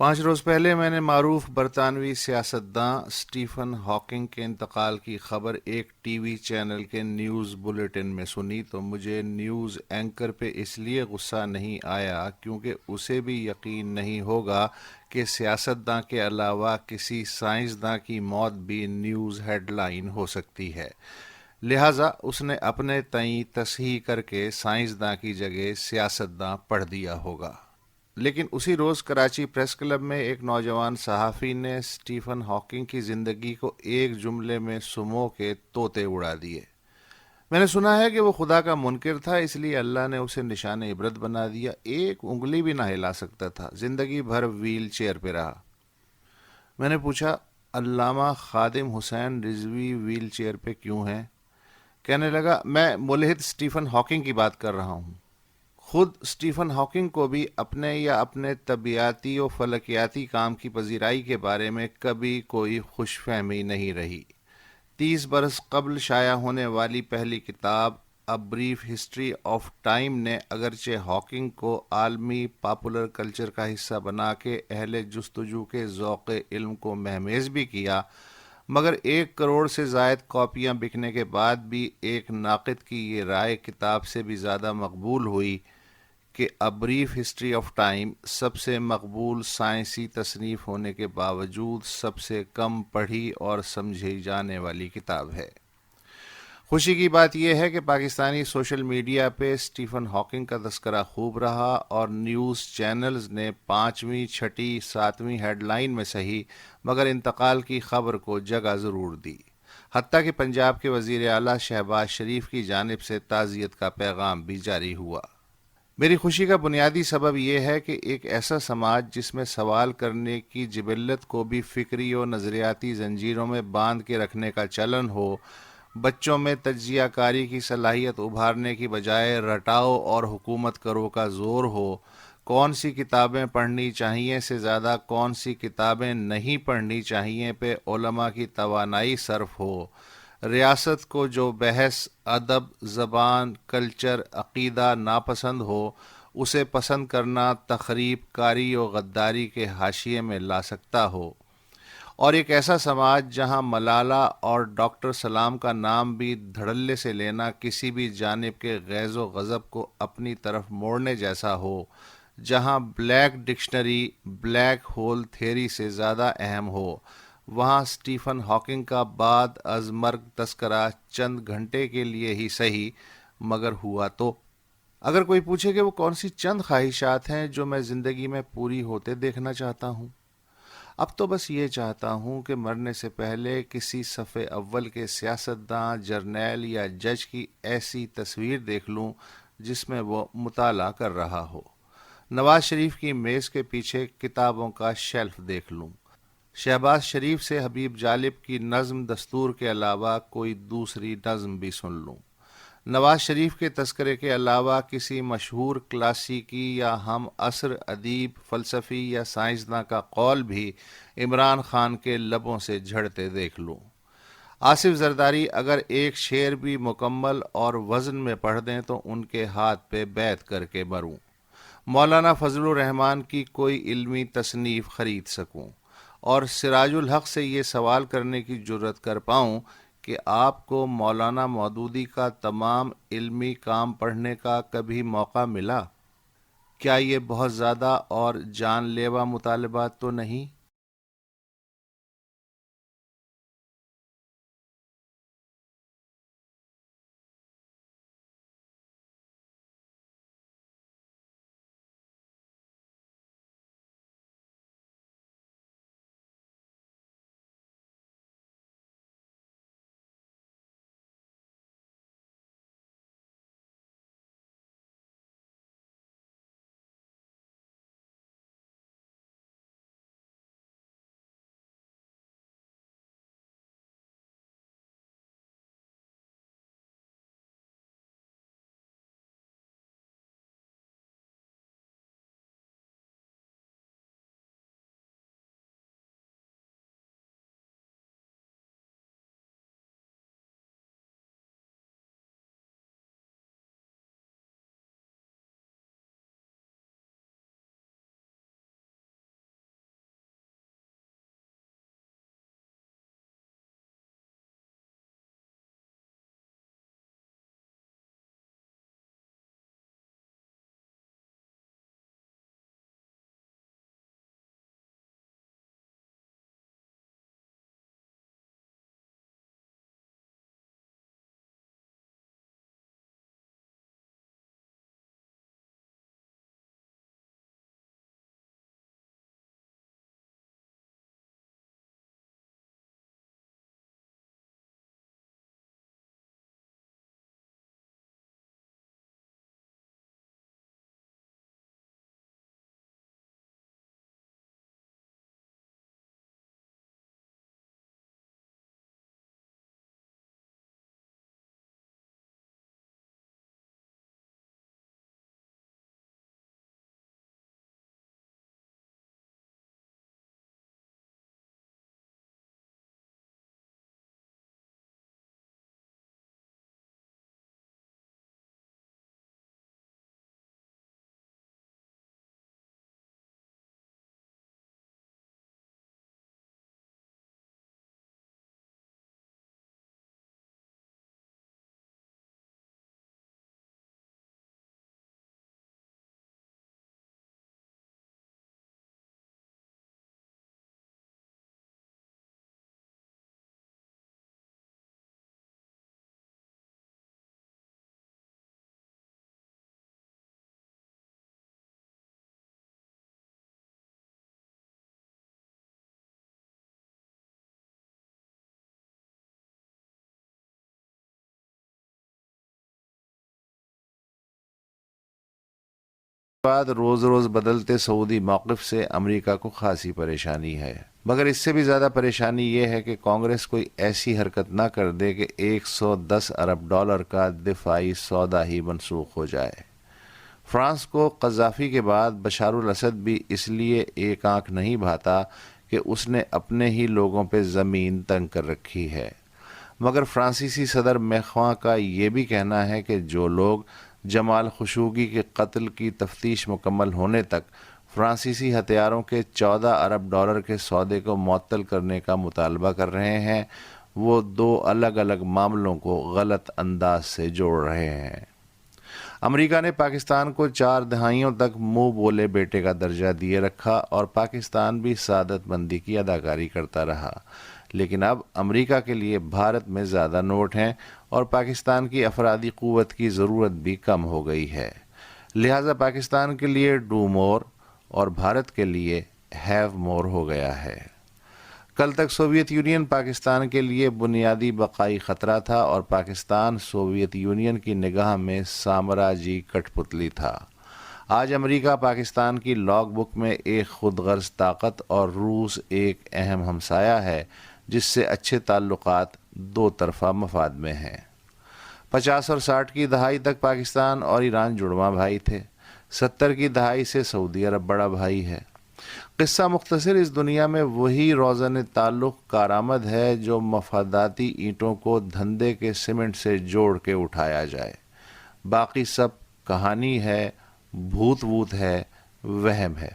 5 روز پہلے میں نے معروف برطانوی سیاستداں اسٹیفن ہاکنگ کے انتقال کی خبر ایک ٹی وی چینل کے نیوز بلیٹن میں سنی تو مجھے نیوز اینکر پہ اس لیے غصہ نہیں آیا کیونکہ اسے بھی یقین نہیں ہوگا کہ سیاستداں کے علاوہ کسی سائنسداں کی موت بھی نیوز ہیڈ لائن ہو سکتی ہے، لہٰذا اس نے اپنے تئیں تصحیح کر کے سائنسداں کی جگہ سیاستداں پڑھ دیا ہوگا۔ لیکن اسی روز کراچی پریس کلب میں ایک نوجوان صحافی نے اسٹیفن ہاکنگ کی زندگی کو ایک جملے میں سمو کے طوطے اڑا دیے۔ میں نے سنا ہے کہ وہ خدا کا منکر تھا، اس لیے اللہ نے اسے نشان عبرت بنا دیا، ایک انگلی بھی نہ ہلا سکتا تھا، زندگی بھر ویل چیئر پہ رہا۔ میں نے پوچھا، علامہ خادم حسین رضوی ویل چیئر پہ کیوں ہیں؟ کہنے لگا، میں ملحد اسٹیفن ہاکنگ کی بات کر رہا ہوں۔ خود اسٹیفن ہاکنگ کو بھی اپنے یا اپنے طبیعیاتی و فلکیاتی کام کی پذیرائی کے بارے میں کبھی کوئی خوش فہمی نہیں رہی۔ 30 برس قبل شائع ہونے والی پہلی کتاب اے بریف ہسٹری آف ٹائم نے اگرچہ ہاکنگ کو عالمی پاپولر کلچر کا حصہ بنا کے اہل جستجو کے ذوق علم کو مہمیز بھی کیا، مگر 1 کروڑ سے زائد کاپیاں بکنے کے بعد بھی ایک ناقد کی یہ رائے کتاب سے بھی زیادہ مقبول ہوئی کہ a brief history of time سب سے مقبول سائنسی تصنیف ہونے کے باوجود سب سے کم پڑھی اور سمجھی جانے والی کتاب ہے۔ خوشی کی بات یہ ہے کہ پاکستانی سوشل میڈیا پہ اسٹیفن ہاکنگ کا تذکرہ خوب رہا اور نیوز چینلز نے 5ویں، 6ٹی، 7ویں ہیڈ لائن میں صحیح مگر انتقال کی خبر کو جگہ ضرور دی، حتیٰ کہ پنجاب کے وزیر اعلیٰ شہباز شریف کی جانب سے تعزیت کا پیغام بھی جاری ہوا۔ میری خوشی کا بنیادی سبب یہ ہے کہ ایک ایسا سماج جس میں سوال کرنے کی جبلت کو بھی فکری و نظریاتی زنجیروں میں باندھ کے رکھنے کا چلن ہو، بچوں میں تجزیہ کاری کی صلاحیت ابھارنے کی بجائے رٹاؤ اور حکومت کرو کا زور ہو، کون سی کتابیں پڑھنی چاہیے سے زیادہ کون سی کتابیں نہیں پڑھنی چاہیے پہ علماء کی توانائی صرف ہو، ریاست کو جو بحث، ادب، زبان، کلچر، عقیدہ ناپسند ہو اسے پسند کرنا تخریب کاری و غداری کے حاشیے میں لا سکتا ہو، اور ایک ایسا سماج جہاں ملالہ اور ڈاکٹر سلام کا نام بھی دھڑلے سے لینا کسی بھی جانب کے غیظ و غضب کو اپنی طرف موڑنے جیسا ہو، جہاں black dictionary black hole theory سے زیادہ اہم ہو، وہاں اسٹیفن ہاکنگ کا بعد از مرگ تذکرہ چند گھنٹے کے لیے ہی صحیح مگر ہوا تو۔ اگر کوئی پوچھے کہ وہ کون سی چند خواہشات ہیں جو میں زندگی میں پوری ہوتے دیکھنا چاہتا ہوں، اب تو بس یہ چاہتا ہوں کہ مرنے سے پہلے کسی صفحے اول کے سیاستداں، جرنیل یا جج کی ایسی تصویر دیکھ لوں جس میں وہ مطالعہ کر رہا ہو، نواز شریف کی میز کے پیچھے کتابوں کا شیلف دیکھ لوں، شہباز شریف سے حبیب جالب کی نظم دستور کے علاوہ کوئی دوسری نظم بھی سن لوں، نواز شریف کے تذکرے کے علاوہ کسی مشہور کلاسیکی یا ہم عصر ادیب، فلسفی یا سائنسداں کا قول بھی عمران خان کے لبوں سے جھڑتے دیکھ لوں، آصف زرداری اگر ایک شعر بھی مکمل اور وزن میں پڑھ دیں تو ان کے ہاتھ پہ بیعت کر کے مروں، مولانا فضل الرحمان کی کوئی علمی تصنیف خرید سکوں، اور سراج الحق سے یہ سوال کرنے کی جرت کر پاؤں کہ آپ کو مولانا مودودی کا تمام علمی کام پڑھنے کا کبھی موقع ملا؟ کیا یہ بہت زیادہ اور جان لیوا مطالبات تو نہیں؟ بعد روز روز بدلتے سعودی موقف سے امریکہ کو خاصی پریشانی ہے، مگر اس سے بھی زیادہ پریشانی یہ ہے کہ کانگریس کوئی ایسی حرکت نہ کر دے کہ $110 ارب کا دفاعی سودا ہی منسوخ ہو جائے۔ فرانس کو قذافی کے بعد بشار الاسد بھی اس لیے ایک آنکھ نہیں بھاتا کہ اس نے اپنے ہی لوگوں پہ زمین تنگ کر رکھی ہے، مگر فرانسیسی صدر میخواں کا یہ بھی کہنا ہے کہ جو لوگ جمال خشوگی کے قتل کی تفتیش مکمل ہونے تک فرانسیسی ہتھیاروں کے $14 ارب کے سودے کو معطل کرنے کا مطالبہ کر رہے ہیں، وہ دو الگ الگ معاملوں کو غلط انداز سے جوڑ رہے ہیں۔ امریکہ نے پاکستان کو 4 دہائیوں تک منہ بولے بیٹے کا درجہ دیے رکھا اور پاکستان بھی سعادت مندی کی اداکاری کرتا رہا، لیکن اب امریکہ کے لیے بھارت میں زیادہ نوٹ ہیں اور پاکستان کی افرادی قوت کی ضرورت بھی کم ہو گئی ہے، لہٰذا پاکستان کے لیے ڈو مور اور بھارت کے لیے ہیو مور ہو گیا ہے۔ کل تک سوویت یونین پاکستان کے لیے بنیادی بقائی خطرہ تھا اور پاکستان سوویت یونین کی نگاہ میں سامراجی کٹ پتلی تھا۔ آج امریکہ پاکستان کی لاگ بک میں ایک خود غرض طاقت اور روس ایک اہم ہمسایہ ہے جس سے اچھے تعلقات دو طرفہ مفاد میں ہیں۔ 50 اور 60 کی دہائی تک پاکستان اور ایران جڑواں بھائی تھے، 70 کی دہائی سے سعودی عرب بڑا بھائی ہے۔ قصہ مختصر، اس دنیا میں وہی روزن تعلق کارآمد ہے جو مفاداتی اینٹوں کو دھندے کے سیمنٹ سے جوڑ کے اٹھایا جائے، باقی سب کہانی ہے، بھوت ووت ہے، وہم ہے۔